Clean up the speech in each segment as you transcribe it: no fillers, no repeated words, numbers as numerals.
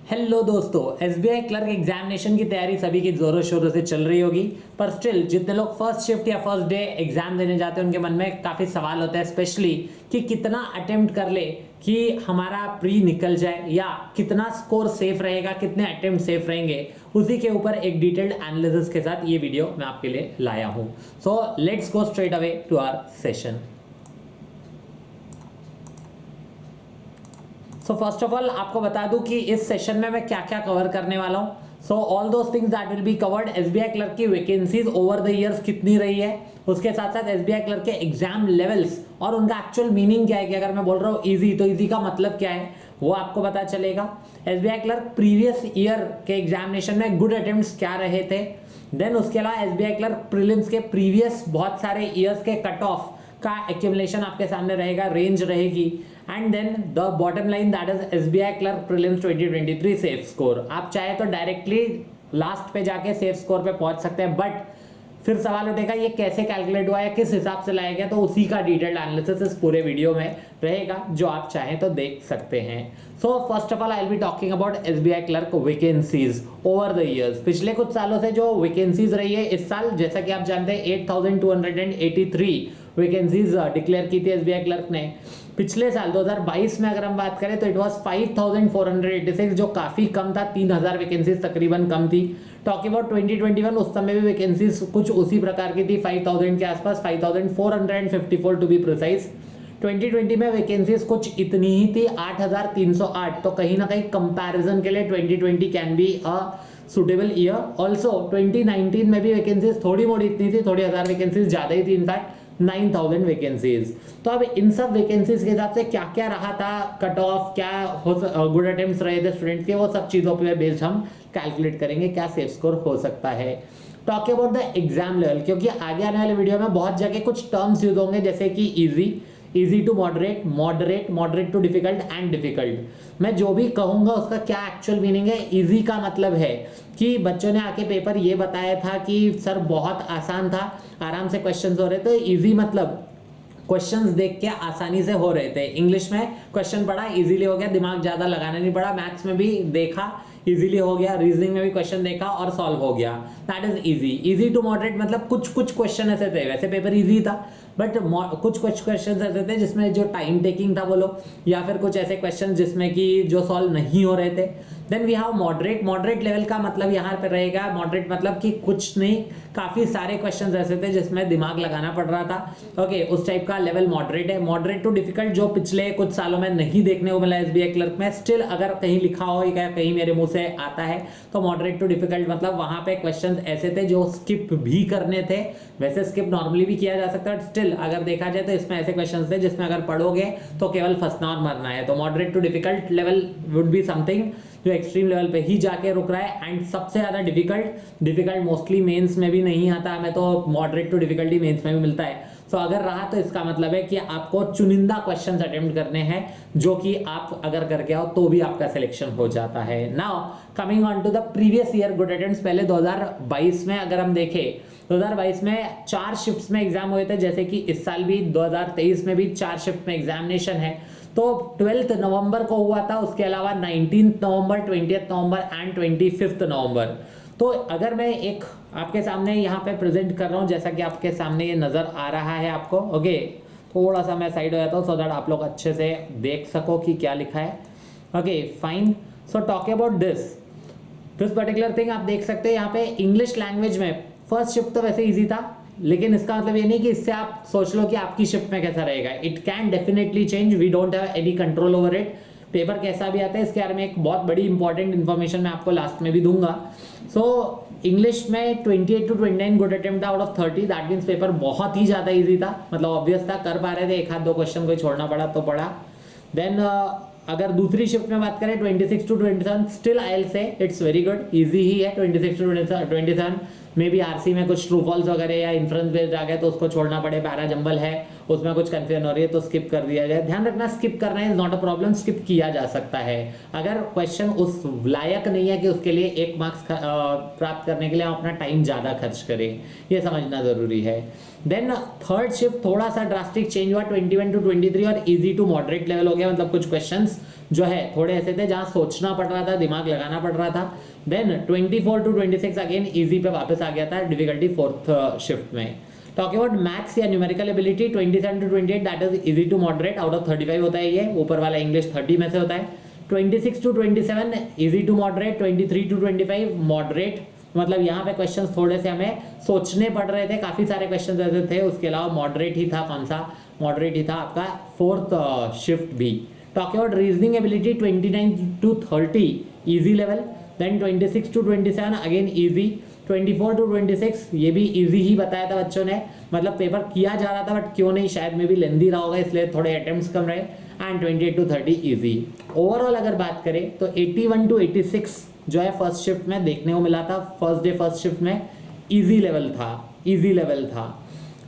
Hello दोस्तों, SBI clerk examination की तैयारी सभी की जोरों शोरों से चल रही होगी। पर स्टिल जितने लोग फर्स्ट शिफ्ट या फर्स्ट डे एग्जाम देने जाते हैं उनके मन में काफ़ी सवाल होता है, स्पेशली कि कितना अटेम्प्ट कर ले कि हमारा प्री निकल जाए, या कितना स्कोर सेफ रहेगा, कितने अटेम्प्ट सेफ रहेंगे। उसी के ऊपर एक डिटेल्ड एनालिसिस के साथ ये वीडियो मैं आपके लिए लाया हूँ। So let's go straight away to our session. So first of all आपको बता दूं कि इस सेशन में मैं क्या क्या कवर करने वाला हूं। So all those things that will be covered, SBI clerk की वैकेंसीज ओवर द इयर्स कितनी रही है, उसके साथ साथ एसबीआई क्लर्क के एग्जाम लेवल्स और उनका एक्चुअल मीनिंग क्या है, कि अगर मैं बोल रहा हूँ इजी तो इजी का मतलब क्या है वो आपको पता चलेगा। एसबीआई क्लर्क प्रीवियस ईयर के एग्जामिनेशन में गुड अटेम्प्ट्स क्या रहे थे, देन उसके अलावा एसबीआई क्लर्क प्रीलिम्स के प्रीवियस बहुत सारे ईयर्स के कट ऑफ का एक्यूमुलेशन आपके सामने रहेगा, रेंज रहेगी, and then the bottom line that is SBI clerk prelims 2023 safe score. आप चाहे तो डायरेक्टली लास्ट पे जाके सेफ स्कोर पे पहुंच सकते हैं, बट फिर सवाल उठेगा ये कैसे कैलकुलेट हुआ है, किस हिसाब से लाया गया, तो उसी का डिटेल्ड एनालिसिस इस पूरे वीडियो में रहेगा, जो आप चाहें तो देख सकते हैं। सो first of all I will be talking about SBI clerk vacancies over the years. पिछले कुछ सालों से जो वैकेंसीज रही है, इस साल जैसा कि आप जानते हैं 8283 वैकेंसीज डिक्लेयर की थी एसबीआई क्लर्क ने। पिछले साल 2022 में अगर हम बात करें तो इट वाज 5486, जो काफी कम था, 3000 वैकेंसीज तकरीबन कम थी। टॉकिंग अबाउट 2021, उस समय भी वैकेंसीज कुछ उसी प्रकार की थी, 5000 के आसपास, 5454 टू बी प्रिसाइज। 2020 में वैकेंसीज कुछ इतनी ही थी, 8308। तो कहीं ना कहीं कंपैरिजन के लिए 2020 can be a suitable year. Also 2019 में भी वैकेंसीज थोड़ी मोड़ी इतनी थी, थोड़ी हजार वैकेंसीज ज्यादा ही थी, इनफैक्ट 9000 वैकेंसीज। तो अब इन सब वैकेंसीज के हिसाब से क्या क्या रहा था, कट ऑफ क्या गुड अटेम्प्ट्स रहे थे स्टूडेंट्स के, वो सब चीजों पे बेस्ड हम कैलकुलेट करेंगे क्या सेफ स्कोर हो सकता है। Talk about the exam level, क्योंकि आगे आने वाले वीडियो में बहुत जगह कुछ टर्म्स यूज होंगे, जैसे कि easy to moderate, moderate to difficult and difficult. मैं जो भी कहूंगा उसका क्या एक्चुअल मीनिंग है। इजी का मतलब है कि बच्चों ने आके पेपर ये बताया था कि सर बहुत आसान था, आराम से क्वेश्चंस हो रहे थे। इजी मतलब क्वेश्चंस देख के आसानी से हो रहे थे। इंग्लिश में क्वेश्चन पढ़ा, इजीली हो गया, दिमाग ज्यादा लगाना नहीं पड़ा। मैथ्स में भी देखा, इजीली हो गया। रीजनिंग में भी क्वेश्चन देखा और सॉल्व हो गया, that is easy. Easy to moderate मतलब कुछ कुछ क्वेश्चन ऐसे थे, वैसे पेपर इजी था बट कुछ कुछ क्वेश्चन ऐसे थे जिसमें जो टाइम टेकिंग था बोलो, या फिर कुछ ऐसे क्वेश्चन जिसमें कि जो सॉल्व नहीं हो रहे थे। Then we have moderate level का मतलब यहाँ पे रहेगा, मॉडरेट मतलब कि कुछ नहीं, काफी सारे क्वेश्चंस ऐसे थे जिसमें दिमाग लगाना पड़ रहा था। ओके, उस टाइप का लेवल मॉडरेट है। मॉडरेट टू डिफिकल्ट जो पिछले कुछ सालों में नहीं देखने को मिला एसबीआई क्लर्क में, स्टिल अगर कहीं लिखा हो या कहीं मेरे मुंह से आता है तो मॉडरेट टू डिफिकल्ट मतलब वहां पे क्वेश्चंस ऐसे थे जो स्किप भी करने थे। वैसे स्किप नॉर्मली भी किया जा सकता है, स्टिल अगर देखा जाए तो इसमें ऐसे क्वेश्चंस थे जिसमें अगर पढ़ोगे तो केवल फंसना और मरना है। तो moderate to difficult level would be something जो एक्सट्रीम लेवल पे ही जाके रुक रहा है। एंड सबसे ज्यादा डिफिकल्ट मोस्टली मेंस में भी नहीं आता, हमें तो मॉडरेट टू डिफिकल्टी मेंस में भी मिलता है। तो अगर रहा तो इसका मतलब है कि आपको चुनिंदा क्वेश्चंस अटेम्प्ट करने हैं, जो कि आप अगर करके आओ तो भी आपका सिलेक्शन हो जाता है। Now coming on to the previous year good attempts, पहले 2022 में अगर हम देखें, 2022 में 4 शिफ्ट्स में एग्जाम हुए थे, जैसे कि इस साल भी 2023 में भी 4 शिफ्ट में एग्जामिनेशन है। तो 12 नवंबर को हुआ था, उसके अलावा 19 नवंबर, 20 नवंबर एंड 25 नवंबर। तो अगर मैं एक आपके सामने यहाँ पे प्रेजेंट कर रहा हूँ, जैसा कि आपके सामने ये नजर आ रहा है आपको, ओके, थोड़ा सा मैं साइड हो जाता हूँ सो दैट आप लोग अच्छे से देख सको कि क्या लिखा है। Okay fine, so talk about this particular thing, आप देख सकते हैं यहाँ पे इंग्लिश लैंग्वेज में फर्स्ट शिफ्ट तो वैसे इजी था, लेकिन इसका मतलब ये नहीं कि इससे आप सोच लो कि आपकी शिफ्ट में कैसा रहेगा। It can definitely change, we don't have any control over it. Paper कैसा भी आता है इसके बारे में एक बहुत बड़ी इंपॉर्टेंट इन्फॉर्मेशन मैं आपको लास्ट में भी दूंगा। सो इंग्लिश में 28 to 29 good attempt out of 30, that means paper बहुत ही ज्यादा इजी था, मतलब ऑब्वियस था, कर पा रहे थे, एक हाथ दो क्वेश्चन कोई छोड़ना पड़ा तो पड़ा। देन अगर दूसरी शिफ्ट में बात करें 26 to 27, still I will say it's very good, easy ही है। 26 to 27 मे बी आरसी में कुछ ट्रू फॉल्स वगैरह या इन्फ्रेंस बेस्ड आ गए तो उसको छोड़ना पड़े, पैरा जंबल है, उसमें कुछ कन्फ्यूजन हो रही है तो स्किप कर दिया जाए। ध्यान रखना स्किप करना is not a problem, skip किया जा सकता है। अगर क्वेश्चन उस लायक नहीं है कि उसके लिए 1 मार्क्स प्राप्त करने के लिए हम अपना टाइम ज़्यादा खर्च करें, ये समझना ज़रूरी है। देन थर्ड शिफ्ट थोड़ा सा ड्रास्टिक चेंज हुआ, 21 to 23 और इजी टू मॉडरेट लेवल हो गया। मतलब कुछ क्वेश्चंस जो है थोड़े ऐसे थे जहाँ सोचना पड़ रहा था, दिमाग लगाना पड़ रहा था। देन 24 to 26 अगेन इजी पे वापस आ गया था, डिफिकल्टी फोर्थ शिफ्ट में। टॉकिंग अबाउट मैथ्स या numerical ability 27 to 28 that is easy to moderate, out of 35 होता है ये, ऊपर वाला इंग्लिश 30 में से होता है। 26 to 27 easy to moderate, 23 to 25 moderate. मतलब यहाँ पे क्वेश्चंस थोड़े से हमें सोचने पड़ रहे थे, काफ़ी सारे क्वेश्चंस ऐसे थे। उसके अलावा मॉडरेट ही था, कौन सा मॉडरेट ही था आपका फोर्थ शिफ्ट भी। Talking about reasoning ability 29 to 30 easy level, then 26 to 27 again easy, 24 to 26 ये भी इजी ही बताया था बच्चों ने। मतलब पेपर किया जा रहा था बट क्यों नहीं, शायद में भी लेंदी रहा होगा इसलिए थोड़े अटेम्प्ट्स कम रहे। And 28 to 30 easy. ओवरऑल अगर बात करें तो 81 to 86 जो है फर्स्ट शिफ्ट में देखने को मिला था। फर्स्ट डे फर्स्ट शिफ्ट में इजी लेवल था, इजी लेवल था।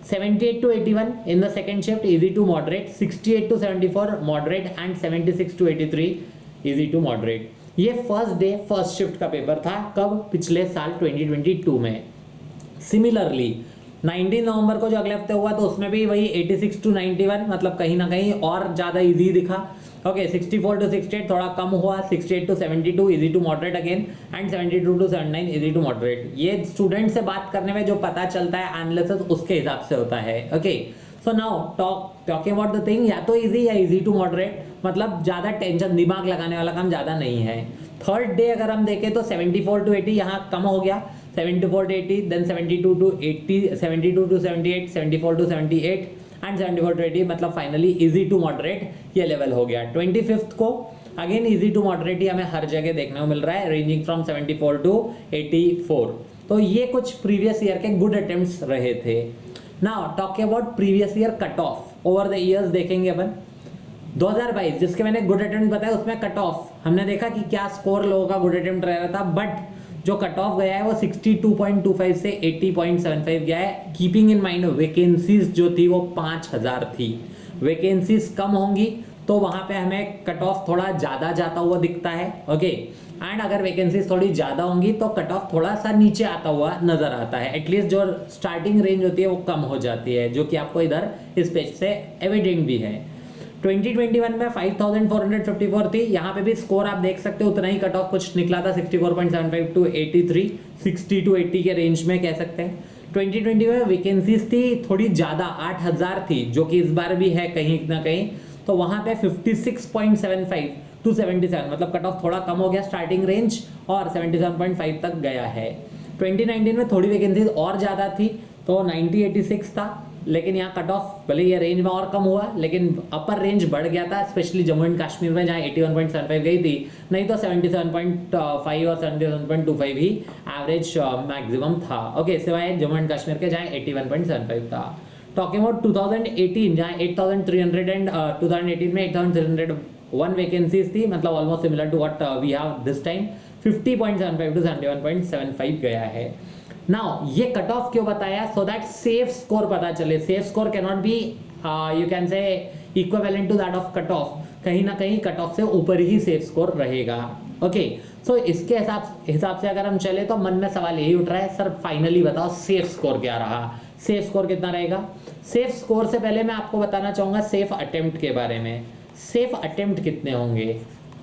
78 to 81 in the second shift easy to moderate, 68 to 74 moderate and 76 to 83 easy to moderate. ये फर्स्ट डे फर्स्ट शिफ्ट का पेपर था, कब? पिछले साल 2022 में। सिमिलरली 19 नवंबर को जो अगले हफ्ते हुआ तो उसमें भी वही 86 to 91, मतलब कहीं ना कहीं और ज़्यादा इजी दिखा। ओके 64 to 68 थोड़ा कम हुआ, 68 to 72 easy to moderate again, and 72 to 79 easy to moderate. ये स्टूडेंट से बात करने में जो पता चलता है एनालिसिस उसके हिसाब से होता है। Okay so now talking about the thing, या तो इजी या इजी टू मॉडरेट, मतलब ज़्यादा टेंशन दिमाग लगाने वाला काम ज़्यादा नहीं है। थर्ड डे अगर हम देखें तो 74 to 80 यहाँ कम हो गया, 74 to 80, then 72 to 80, 72 to 78, 74 to 78 and 74 to 80, मतलब फाइनली इजी टू मॉडरेट ये लेवल हो गया। 25th को अगेन इजी टू मॉडरेट ही हमें हर जगह देखने को मिल रहा है, रेंजिंग फ्रॉम 74 to 84। तो ये कुछ प्रीवियस ईयर के गुड अटेम्प्ट्स रहे थे। Now talking about previous year cut off over the years देखेंगे अपन। 2022 जिसके मैंने गुड अटेम्प्ट बताया उसमें कट ऑफ हमने देखा कि क्या स्कोर लोगों का गुड अटेम्प्ट रह रहा था, बट जो कट ऑफ गया है वो 62.25 से 80.75 गया है। कीपिंग इन माइंड वैकेंसीज जो थी वो 5000 थी, वैकेंसीज कम होंगी तो वहां पे हमें कट ऑफ थोड़ा ज़्यादा जाता हुआ दिखता है। ओके एंड अगर वैकेंसीज थोड़ी ज़्यादा होंगी तो कट ऑफ थोड़ा सा नीचे आता हुआ नजर आता है। एटलीस्ट जो स्टार्टिंग रेंज होती है वो कम हो जाती है, जो कि आपको इधर इस पेज से एविडेंट भी है। 2021 में 5454 थी, यहाँ पे भी स्कोर आप देख सकते हो उतना ही कट ऑफ कुछ निकला था, 64.75 to 83, 60 to 80 के रेंज में कह सकते हैं। 2020 में वैकेंसीज थी थोड़ी ज़्यादा, 8000 थी, जो कि इस बार भी है कहीं ना कहीं, तो वहाँ पे 56.75 to 77, मतलब कट ऑफ थोड़ा कम हो गया स्टार्टिंग रेंज और 77.5 तक गया है। 2019 में थोड़ी वैकेंसीज और ज़्यादा थी तो 9086 था, लेकिन यहाँ कट ऑफ भले ये रेंज में और कम हुआ लेकिन अपर रेंज बढ़ गया था, स्पेशली जम्मू एंड कश्मीर में जहाँ 81.75 गई थी, नहीं तो 77.5 और 77.25 ही एवरेज मैक्सिमम था। ओके सिवाय जम्मू एंड कश्मीर के जहाँ 81.75 था। टॉकिंग अबाउट 2018 जहाँ 8300 एंड 2018 में 8301 वैकेंसीज थी, मतलब almost similar to what we have this time, 50.75 to 71.75 गया है। नाउ ये कट ऑफ क्यों बताया? सो दैट सेफ स्कोर पता चले। Safe score can not be you can say equivalent to that of cut off, कहीं ना कहीं कट ऑफ से ऊपर ही सेफ स्कोर रहेगा। ओके सो इसके हिसाब से अगर हम चले तो मन में सवाल यही उठ रहा है, सर फाइनली बताओ सेफ स्कोर क्या रहा, सेफ स्कोर कितना रहेगा? सेफ स्कोर से पहले मैं आपको बताना चाहूँगा सेफ अटेम्प्ट के बारे में। सेफ अटेम्प्ट कितने होंगे?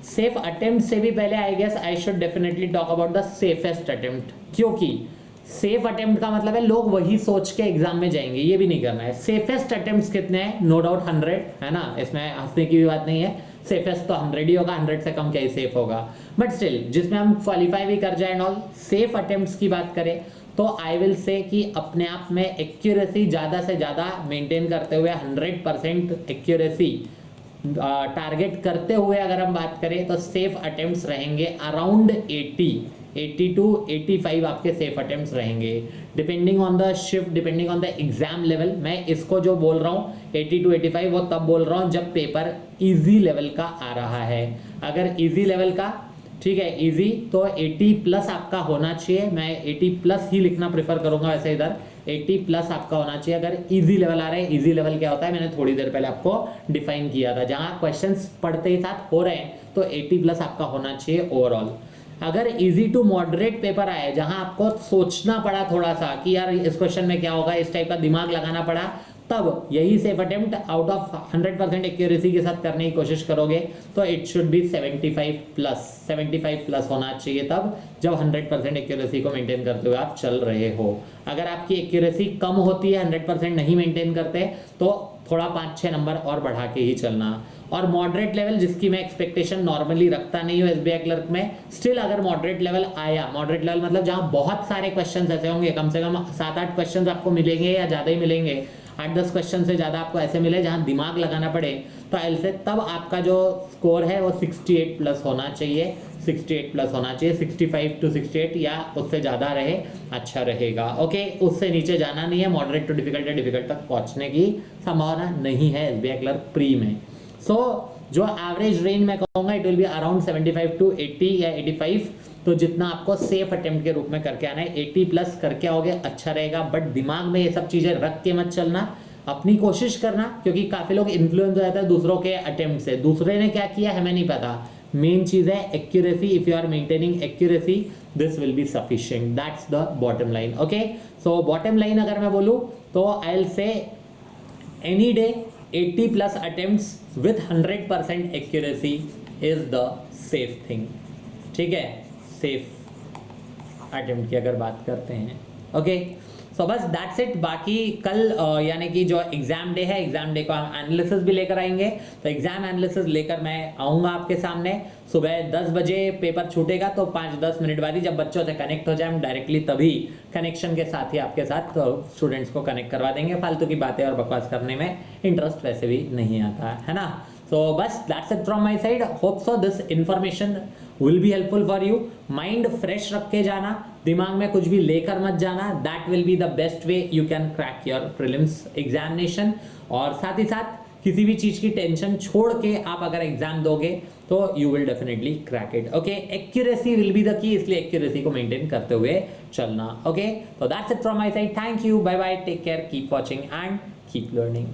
सेफ अटेम्प्ट से भी पहले I guess I should definitely talk about the safest attempt, क्योंकि सेफ अटेम्प्ट का मतलब है लोग वही सोच के एग्जाम में जाएंगे, ये भी नहीं करना है। सेफेस्ट अटेम्प्ट्स कितने हैं? नो डाउट 100 है ना, इसमें हंसने की भी बात नहीं है। सेफेस्ट तो 100 ही होगा, 100 से कम क्या ही सेफ होगा, बट स्टिल जिसमें हम क्वालिफाई भी कर जाए एंड ऑल। सेफ अटेम्प्ट्स की बात करें तो आई विल से कि अपने आप में एक्यूरेसी ज़्यादा से ज़्यादा मेंटेन करते हुए 100% एक्यूरेसी टारगेट करते हुए अगर हम बात करें तो सेफ अटेम्प्ट्स रहेंगे अराउंड 80 to 85 आपके सेफ अटेम्प्ट्स रहेंगे, depending on the shift, depending on the exam level. मैं इसको जो बोल रहा हूँ 80 to 85 वो तब बोल रहा हूँ जब पेपर इजी लेवल का आ रहा है। अगर इजी लेवल का ठीक है इजी तो 80 प्लस आपका होना चाहिए। मैं 80 प्लस ही लिखना प्रेफर करूँगा वैसे इधर, 80 प्लस आपका होना चाहिए अगर इजी लेवल आ रहा है। इजी लेवल क्या होता है, मैंने थोड़ी देर पहले आपको डिफाइन किया था, जहां क्वेश्चंस पढ़ते ही साथ हो रहे हैं तो 80 प्लस आपका होना चाहिए ओवरऑल। अगर इजी टू मॉडरेट पेपर आए जहां आपको सोचना पड़ा थोड़ा सा कि यार इस क्वेश्चन में क्या होगा, इस टाइप का दिमाग लगाना पड़ा, तब यही safe attempt out of 100% accuracy के साथ करने की कोशिश करोगे तो इट शुड बी 75 प्लस होना चाहिए तब, जब 100% एक्यूरेसी को मेंटेन करते हुए आप चल रहे हो। अगर आपकी एक्यूरेसी कम होती है, 100% नहीं मेंटेन करते, तो थोड़ा 5-6 नंबर और बढ़ा के ही चलना। और मॉडरेट लेवल जिसकी मैं एक्सपेक्टेशन नॉर्मली रखता नहीं हूँ एसबीआई क्लर्क में, स्टिल अगर मॉडरेट लेवल आया, मॉडरेट लेवल मतलब जहाँ बहुत सारे क्वेश्चंस ऐसे होंगे, कम से कम 7-8 क्वेश्चंस आपको मिलेंगे या ज़्यादा ही मिलेंगे, 8-10 क्वेश्चन से ज़्यादा आपको ऐसे मिले जहाँ दिमाग लगाना पड़े, तो एल से तब आपका जो स्कोर है वो 68 प्लस होना चाहिए, 68 प्लस होना चाहिए, 65 to 68 या उससे ज़्यादा रहे अच्छा रहेगा। ओके, उससे नीचे जाना नहीं है, मॉडरेट टू डिफिकल्ट या डिफिकल्ट तक पहुँचने की संभावना नहीं है एसबीआई क्लर्क प्री में। सो जो एवरेज रेंज मैं कहूँगा it will be around 75 to 80 या 85, तो जितना आपको सेफ अटेम्प्ट के रूप में करके आना है 80 प्लस करके आओगे अच्छा रहेगा। बट दिमाग में ये सब चीज़ें रख के मत चलना, अपनी कोशिश करना, क्योंकि काफ़ी लोग इन्फ्लुएंस हो जाता है दूसरों के अटेम्प्ट से, दूसरे ने क्या किया हमें नहीं पता। मेन चीज़ है accuracy, if you are maintaining accuracy this will be sufficient, that's the bottom line. Okay, so bottom line अगर मैं बोलूँ तो I will say any day 80 plus attempts with 100% accuracy is the safe thing। ठीक है, safe attempt की अगर बात करते हैं। ओके, सो बस दैट्स इट। बाकी कल यानी कि जो एग्जाम डे है, एग्जाम डे को हम एनालिसिस भी लेकर आएंगे, तो एग्जाम एनालिसिस लेकर मैं आऊँगा आपके सामने। सुबह 10 बजे पेपर छूटेगा, तो 5-10 मिनट बाद ही जब बच्चों से कनेक्ट हो जाए हम डायरेक्टली तभी कनेक्शन के साथ ही आपके साथ स्टूडेंट्स को कनेक्ट करवा देंगे। फालतू की बातें और बकवास करने में इंटरेस्ट वैसे भी नहीं आता है ना। सो बस that's it from my side. Hope so this information will be helpful for you. Mind fresh रख के जाना, दिमाग में कुछ भी लेकर मत जाना, that will be the best way you can crack your prelims examination. और साथ ही साथ किसी भी चीज़ की टेंशन छोड़ के आप अगर एग्जाम दोगे तो you will definitely crack it. Okay, accuracy will be the key, इसलिए एक्यूरेसी को मेंटेन करते हुए चलना। ओके, तो that's it from my side. Thank you, bye bye, take care, keep watching and keep learning.